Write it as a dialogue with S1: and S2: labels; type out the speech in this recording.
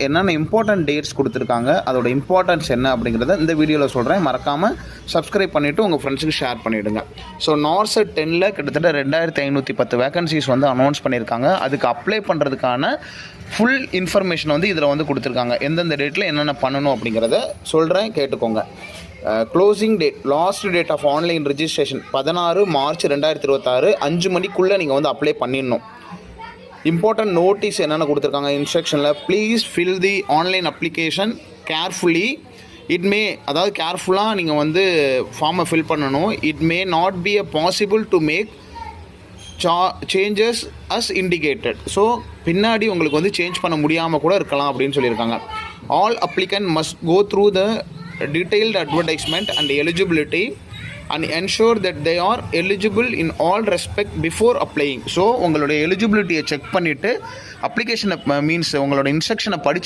S1: என்னென்ன important dates கொடுத்துருக்காங்க, அதோட இம்பார்ட்டன்ஸ் என்ன அப்படிங்கிறத இந்த வீடியோவில் சொல்கிறேன். மறக்காமல் சப்ஸ்கிரைப் பண்ணிவிட்டு உங்கள் ஃப்ரெண்ட்ஸுக்கு ஷேர் பண்ணிவிடுங்க. ஸோ நார்செட் 10ல் கிட்டத்தட்ட 2510 வேகன்சிஸ் வந்து அனௌன்ஸ் பண்ணியிருக்காங்க. அதுக்கு அப்ளை பண்ணுறதுக்கான ஃபுல் இன்ஃபர்மேஷன் வந்து இதில் வந்து கொடுத்துருக்காங்க. எந்தெந்த டேட்டில் என்னென்ன பண்ணணும் அப்படிங்கிறத சொல்கிறேன், கேட்டுக்கோங்க. Closing date, last date of online registration 16 March 2026 5 மணிக்குள்ளே நீங்கள் வந்து அப்ளை பண்ணிடணும். இம்பார்ட்டன்ட் நோட்டீஸ் என்னென்ன கொடுத்துருக்காங்க இன்ஸ்ட்ரக்ஷனில், please fill the online application carefully. அதாவது கேர்ஃபுல்லாக நீங்கள் வந்து ஃபார்மை ஃபில் பண்ணணும். It may not be a possible to make changes as indicated. So பின்னாடி உங்களுக்கு வந்து சேஞ்ச் பண்ண முடியாமல் கூட இருக்கலாம் அப்படின்னு சொல்லியிருக்காங்க. All applicant must go through the detailed advertisement and eligibility and ensure that they are eligible in all respect before applying. So உங்களுடைய எலிஜிபிலிட்டியை செக் பண்ணிவிட்டு அப்ளிகேஷனை மீன்ஸ் உங்களோட இன்ஸ்ட்ரக்ஷனை படித்து